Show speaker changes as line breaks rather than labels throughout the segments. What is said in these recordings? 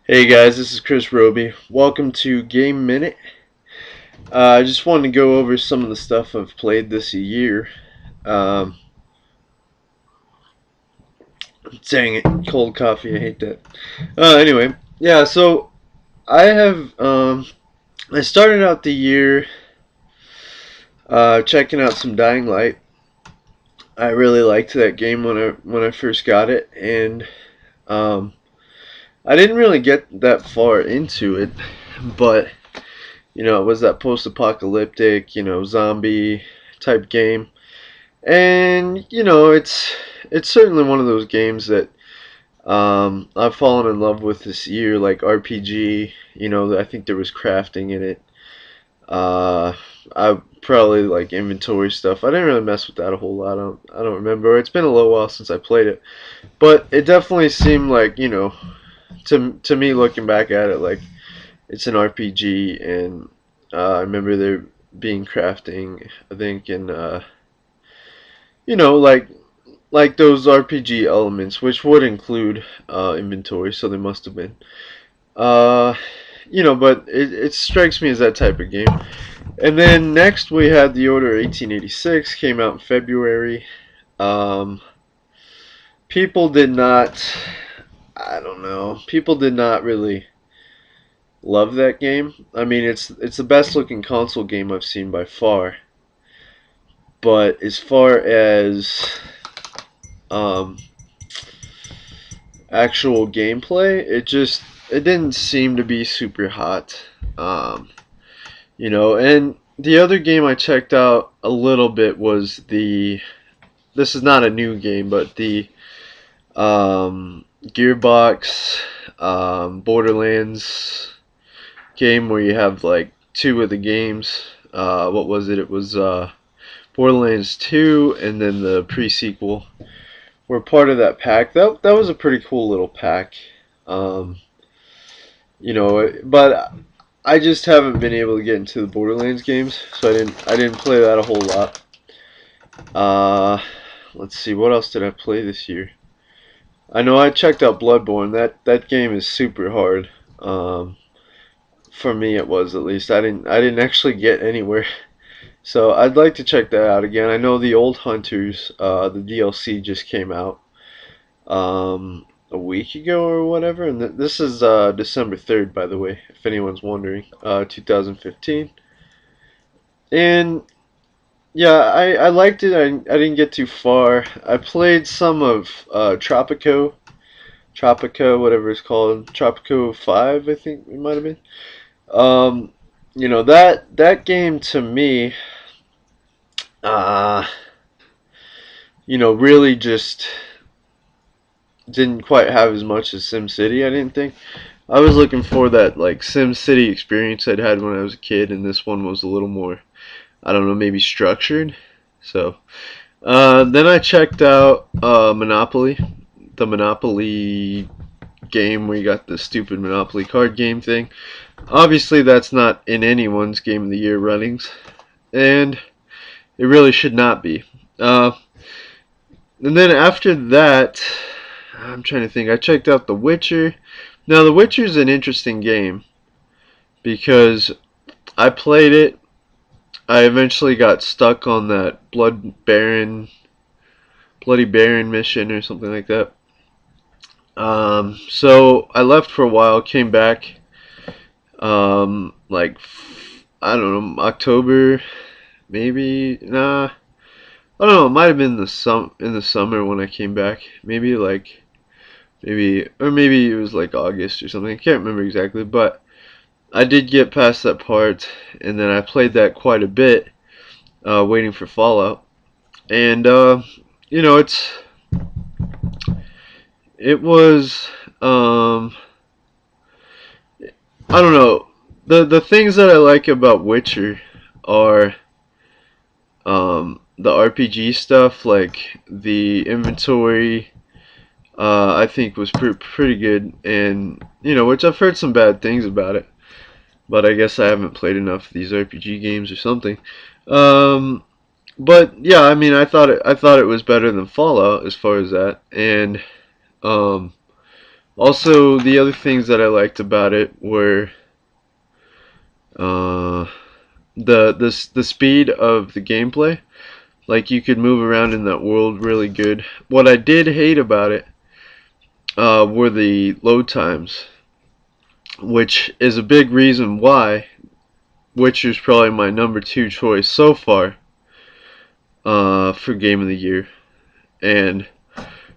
Hey guys, this is Roby. Welcome to Game Minute. I just wanted to go over some of the stuff I've played this year. Um, Dang it, cold coffee, I hate that. Anyway, yeah, so I have, I started out the year checking out some Dying Light. I really liked that game when I first got it, and um, I didn't really get that far into it, but it was that post-apocalyptic, zombie type game. And it's certainly one of those games that I've fallen in love with this year, like RPG. I think there was crafting in it. Uh, I probably like inventory stuff. I didn't really mess with that a whole lot. I don't remember. It's been a little while since I played it, but it definitely seemed like to me looking back at it, like it's an RPG, and I remember there being crafting. I think and you know like like those RPG elements, which would include inventory, so they must have been. Uh, but it strikes me as that type of game. And then next we had The Order 1886, came out in February. Um, People did not, I don't know, people did not really love that game. I mean, it's the best looking console game I've seen by far. But as far as um, actual gameplay, it didn't seem to be super hot. Um, and the other game I checked out a little bit was the. This is not a new game, but the Gearbox Borderlands game where you have like two of the games. What was it? It was Borderlands 2 and then the pre-sequel were part of that pack. That was a pretty cool little pack. Um, but I just haven't been able to get into the Borderlands games, so I didn't play that a whole lot. Uh, let's see, what else did I play this year? I know I checked out Bloodborne. That game is super hard. For me, it was at least. I didn't actually get anywhere. So I'd like to check that out again. I know the Old Hunters, the DLC just came out a week ago or whatever, and this is December 3rd, by the way, if anyone's wondering, 2015. And yeah, I liked it. I didn't get too far. I played some of Tropico, whatever it's called, Tropico 5, I think it might have been. Um, that game to me, uh, really just didn't quite have as much as SimCity. I didn't think. I was looking for that like SimCity experience I'd had when I was a kid, and this one was a little more, I don't know, maybe structured. So then I checked out Monopoly, the Monopoly game where you got the stupid Monopoly card game thing. Obviously, that's not in anyone's Game of the Year runnings, and it really should not be. Uh, and then after that, I'm trying to think. I checked out The Witcher. Now, The Witcher is an interesting game because I played it. I eventually got stuck on that Bloody Baron mission or something like that. So I left for a while, came back, like I don't know, October, maybe. Nah, I don't know. It might have been in the summer when I came back. Maybe it was like August or something. I can't remember exactly, but I did get past that part, and then I played that quite a bit, waiting for Fallout. And you know, it was I don't know. The things that I like about Witcher are the RPG stuff, like the inventory. I think was pretty good, and which I've heard some bad things about it, but I guess I haven't played enough of these RPG games or something. Um, but yeah, I mean, I thought it was better than Fallout as far as that, and um, Also, the other things that I liked about it were uh, the speed of the gameplay. Like, you could move around in that world really good. What I did hate about it were the load times, which is a big reason why Witcher's probably my number two choice so far for Game of the Year. And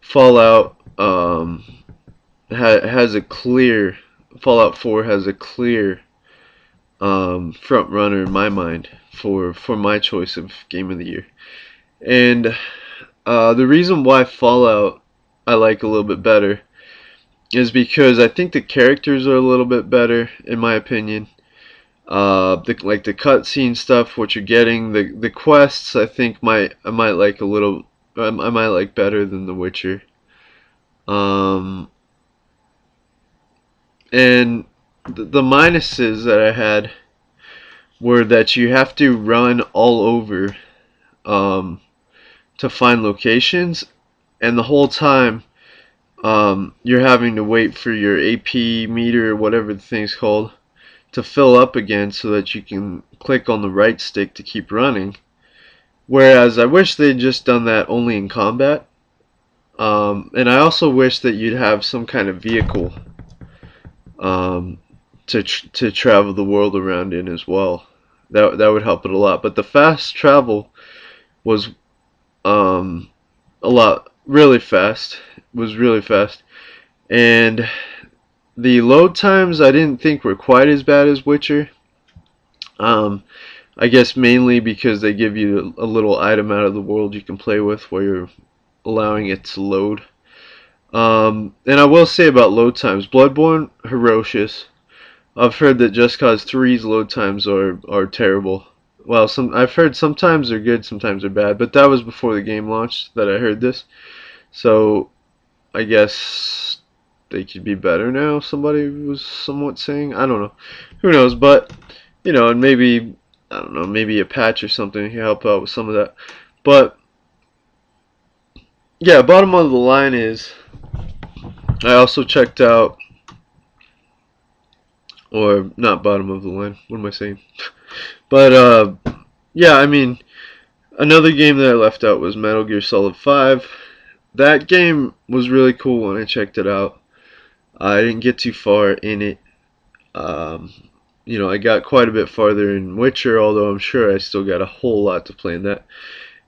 Fallout has a clear Fallout 4 has a clear front runner in my mind for my choice of Game of the Year. And the reason why Fallout I like a little bit better is because I think the characters are a little bit better, in my opinion. Like the cutscene stuff, what you're getting, the quests, I might like a little, I might like better than The Witcher. Um, and the minuses that I had were that you have to run all over um, to find locations, and the whole time you're having to wait for your AP meter or whatever the thing's called to fill up again so that you can click on the right stick to keep running. Whereas I wish they'd just done that only in combat. And I also wish that you'd have some kind of vehicle um, to travel the world around in as well. That would help it a lot. But the fast travel was um, a lot really fast. Was really fast, and the load times I didn't think were quite as bad as Witcher. Um, I guess mainly because they give you a little item out of the world you can play with where you're allowing it to load. And I will say about load times, Bloodborne, ferocious. I've heard that Just Cause 3's load times are terrible. Well, I've heard sometimes they're good, sometimes they're bad, but that was before the game launched that I heard this. So I guess they could be better now. Somebody was somewhat saying. I don't know. Who knows? But and maybe I don't know. Maybe a patch or something can help out with some of that. But yeah, bottom of the line is I also checked out, or not bottom of the line. What am I saying? But yeah, I mean, another game that I left out was Metal Gear Solid 5. That game was really cool when I checked it out. I didn't get too far in it. Um, I got quite a bit farther in Witcher, although I'm sure I still got a whole lot to play in that.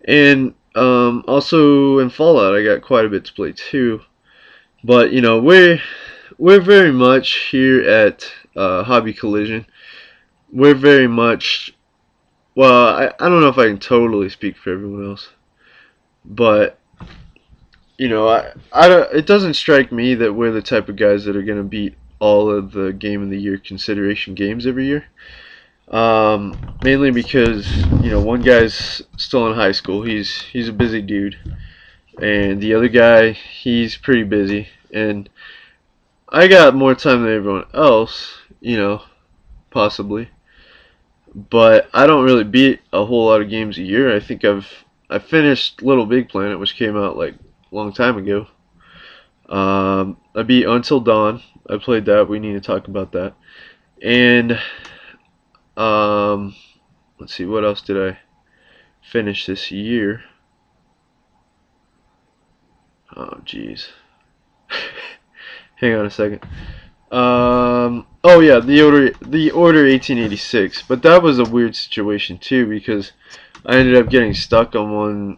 And also in Fallout, I got quite a bit to play too. But we're very much here at Hobby Collision. We're very much well. I don't know if I can totally speak for everyone else, but I don't, it doesn't strike me that we're the type of guys that are going to beat all of the Game of the Year consideration games every year. Mainly because one guy's still in high school. He's a busy dude, and the other guy he's pretty busy. And I got more time than everyone else, possibly. But I don't really beat a whole lot of games a year. I think I finished Little Big Planet, which came out like a long time ago. I beat Until Dawn. I played that. We need to talk about that. And um, let's see, what else did I finish this year? Oh, jeez. Hang on a second. Oh yeah, the Order 1886. But that was a weird situation too because I ended up getting stuck on one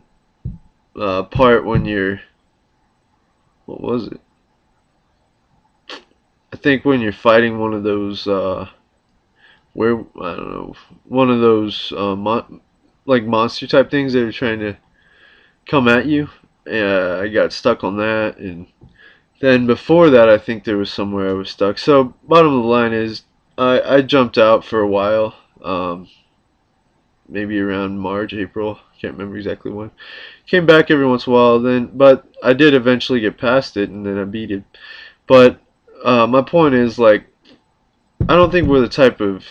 part when you're what was it? I think when you're fighting one of those where I don't know, one of those like monster type things that are trying to come at you. I got stuck on that, and then before that, I think there was somewhere I was stuck. So bottom of the line is, I jumped out for a while, maybe around March, April. Can't remember exactly when. Came back every once in a while, but I did eventually get past it, and then I beat it. But my point is, like, I don't think we're the type of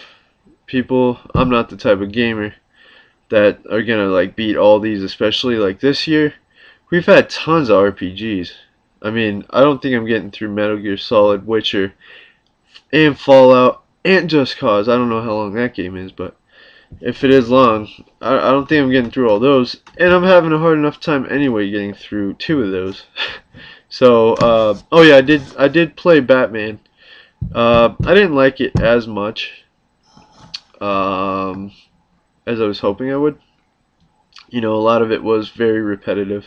people. I'm not the type of gamer that are gonna like beat all these, especially like this year. We've had tons of RPGs. I mean, I don't think I'm getting through Metal Gear Solid, Witcher, and Fallout, and Just Cause. I don't know how long that game is, but if it is long, I don't think I'm getting through all those. And I'm having a hard enough time anyway getting through 2 of those. So, oh yeah, I did play Batman. I didn't like it as much um, as I was hoping I would. You know, a lot of it was very repetitive.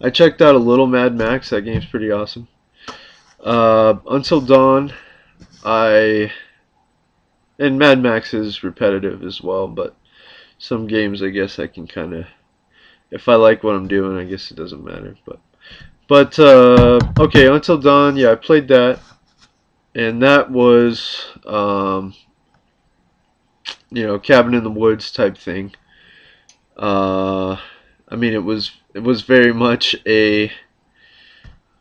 I checked out a little Mad Max. That game's pretty awesome. Until Dawn, I and Mad Max is repetitive as well, but some games I guess I can kind of, if I like what I'm doing, I guess it doesn't matter. But okay, Until Dawn, yeah, I played that, and that was cabin in the woods type thing. Uh, I mean, it was very much a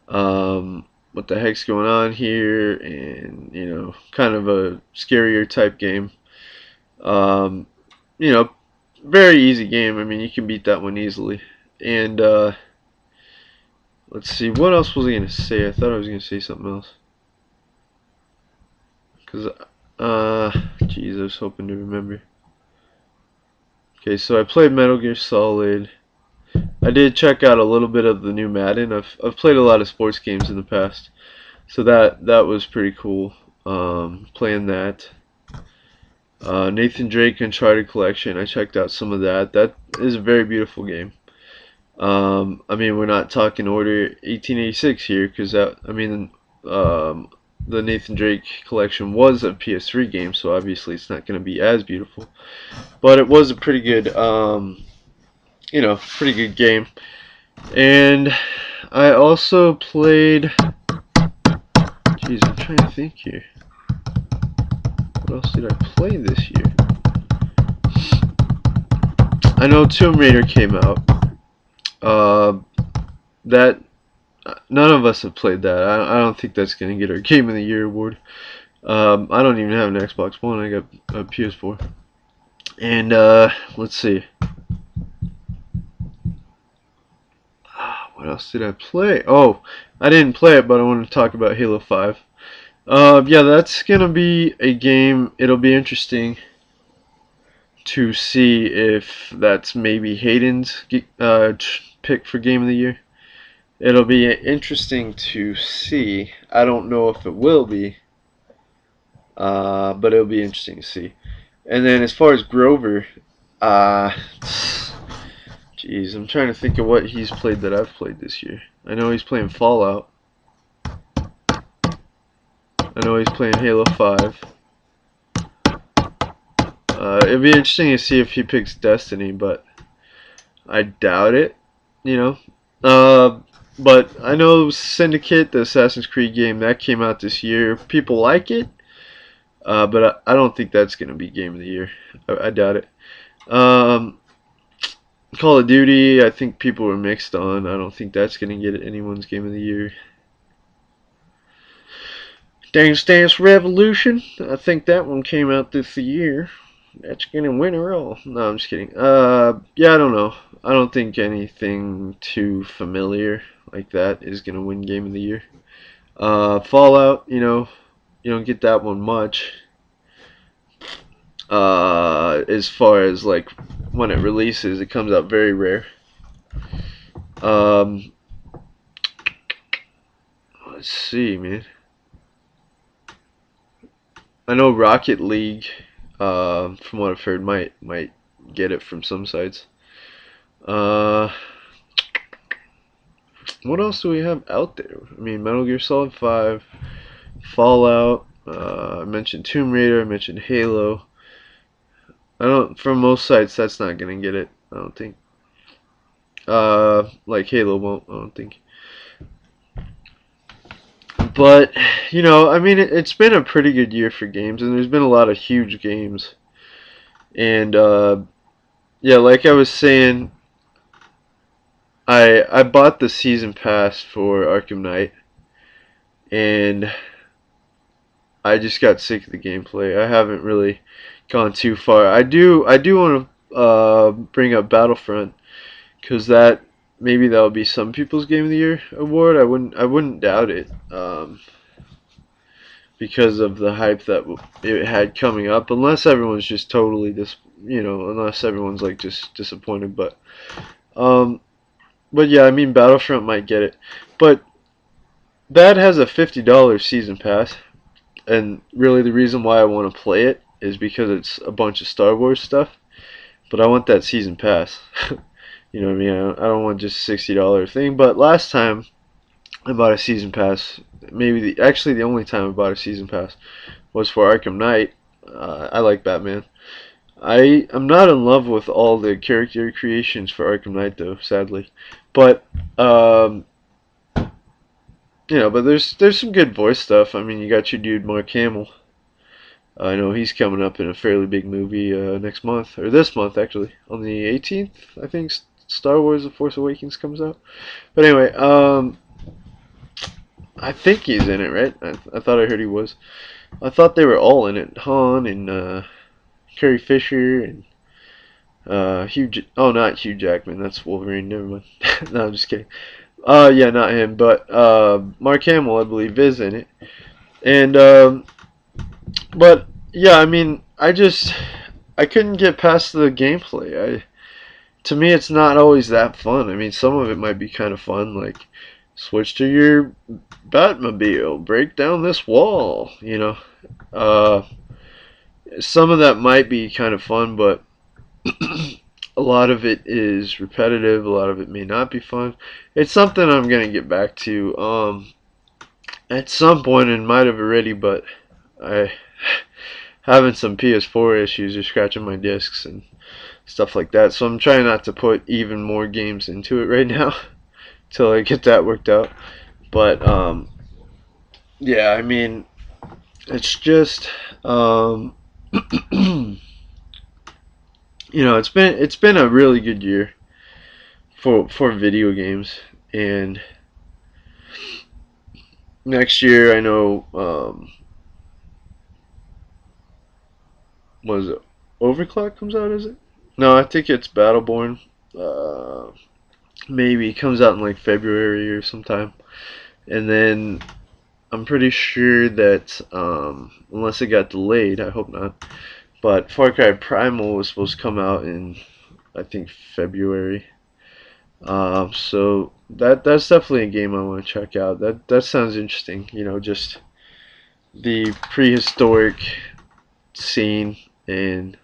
what the heck's going on here, and kind of a scarier type game. Um, you know, very easy game. I mean, you can beat that one easily. And let's see, what else was I gonna say? I thought I was gonna say something else. Cause, geez, I was hoping to remember. Okay, so I played Metal Gear Solid. I did check out a little bit of the new Madden. I've played a lot of sports games in the past, so that was pretty cool. Playing that. Nathan Drake Uncharted Collection. I checked out some of that. That is a very beautiful game. I mean, we're not talking Order 1886 here, because um, the Nathan Drake Collection was a PS3 game, so obviously it's not going to be as beautiful. But it was a pretty good game. And I also played. Jeez, I'm trying to think here. What else did I play this year? I know Tomb Raider came out. Uh, that None of us have played that. I don't think that's gonna get our Game of the Year award. I don't even have an Xbox One. I got a PS4. And let's see. What else did I play? Oh, I didn't play it, but I want to talk about Halo 5. Yeah, that's gonna be a game. It'll be interesting to see if that's maybe Hayden's pick for Game of the Year. It'll be interesting to see. I don't know if it will be, but it'll be interesting to see. And then as far as Grover, uh, geez, I'm trying to think of what he's played that I've played this year. I know he's playing Fallout. I know he's playing Halo 5. It'd be interesting to see if he picks Destiny, but I doubt it. You know. But I know Syndicate, the Assassin's Creed game, that came out this year. People like it, but I don't think that's going to be Game of the Year. I doubt it. Um, Call of Duty, I think people were mixed on. I don't think that's going to get anyone's Game of the Year. Dance Dance Revolution, I think that one came out this year. That's going to win her all. No, I'm just kidding. Yeah, I don't know. I don't think anything too familiar like that is going to win Game of the Year. Fallout, you don't get that one much. As far as like when it releases, it comes out very rare. Um, let's see, man. I know Rocket League, from what I've heard, might get it from some sites. Uh, what else do we have out there? I mean, Metal Gear Solid 5, Fallout. I mentioned Tomb Raider. I mentioned Halo. I don't. From most sites, that's not gonna get it. I don't think. Like Halo won't. I don't think. But I mean, it's been a pretty good year for games, and there's been a lot of huge games. And yeah, like I was saying, I bought the season pass for Arkham Knight, and I just got sick of the gameplay. I haven't really gone too far. I do want to bring up Battlefront, because maybe that'll be some people's Game of the Year award. I wouldn't doubt it. Because of the hype that it had coming up, unless everyone's just totally unless everyone's like just disappointed. Um, but yeah, I mean Battlefront might get it, but that has a $50 season pass, and really the reason why I want to play it is because it's a bunch of Star Wars stuff. But I want that season pass. You know what I mean? I don't want just $60 thing. But last time I bought a season pass, actually the only time I bought a season pass was for Arkham Knight. I like Batman. I am not in love with all the character creations for Arkham Knight though, sadly. But um, but there's some good voice stuff. I mean, you got your dude Mark Hamill. I know he's coming up in a fairly big movie next month, or this month actually, on the 18th. I think Star Wars: The Force Awakens comes out. But anyway, I think he's in it, right? I thought I heard he was. I thought they were all in it. Han and Carrie Fisher and Oh, not Hugh Jackman. That's Wolverine. Never mind. No, I'm just kidding. Yeah, not him, but Mark Hamill, I believe, is in it. And but yeah, I mean, I couldn't get past the gameplay. To me, it's not always that fun. I mean, some of it might be kind of fun, like switch to your Batmobile, break down this wall. Uh, some of that might be kind of fun, but a lot of it is repetitive. A lot of it may not be fun. It's something I'm gonna get back to at some point, and might have already, but I having some PS4 issues are scratching my discs and stuff like that. So I'm trying not to put even more games into it right now till I get that worked out. But yeah, I mean, it's just it's been a really good year for video games, and next year I know was it Overclock comes out? Is it? No, I think it's Battleborn. Uh, Maybe comes out in like February or sometime, and then I'm pretty sure that unless it got delayed, I hope not. But Far Cry Primal was supposed to come out in I think February. So that's definitely a game I want to check out. That sounds interesting. Just the prehistoric scene, and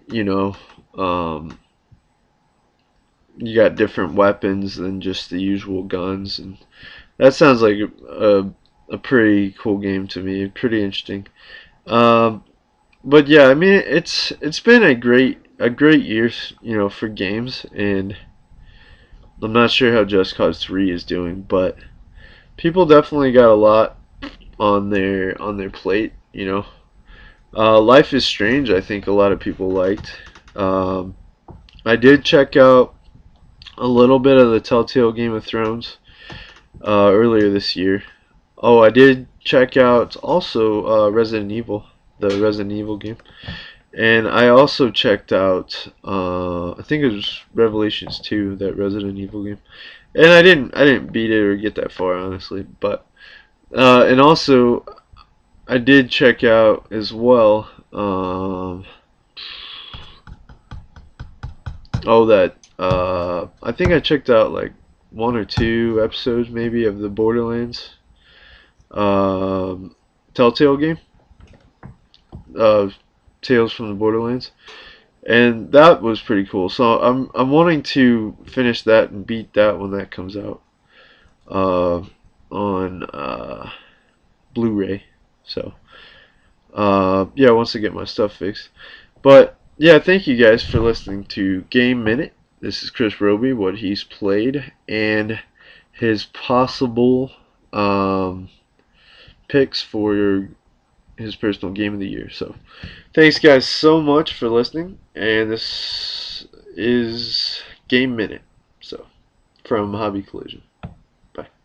you know, um, you got different weapons than just the usual guns, and that sounds like a pretty cool game to me. Pretty interesting. Um, but yeah, I mean it's been a great year, for games, and I'm not sure how Just Cause 3 is doing, but people definitely got a lot on their plate. Life is Strange. I think a lot of people liked. Um, I did check out a little bit of the Telltale Game of Thrones earlier this year. Oh, I did check out also Resident Evil, the Resident Evil game, and I also checked out I think it was Revelations 2, that Resident Evil game, and I didn't beat it or get that far honestly, but and also I did check out as well. Oh, that I think I checked out like one or two episodes maybe of the Borderlands um, Telltale game, uh, Tales from the Borderlands, and that was pretty cool. So I'm wanting to finish that and beat that when that comes out uh, on Blu-ray. So yeah, once I get my stuff fixed. But yeah, thank you guys for listening to Game Minute. This is Chris Roby, what he's played, and his possible picks for his personal game of the year. So thanks guys so much for listening, and this is Game Minute. So from Hobby Collision. Bye.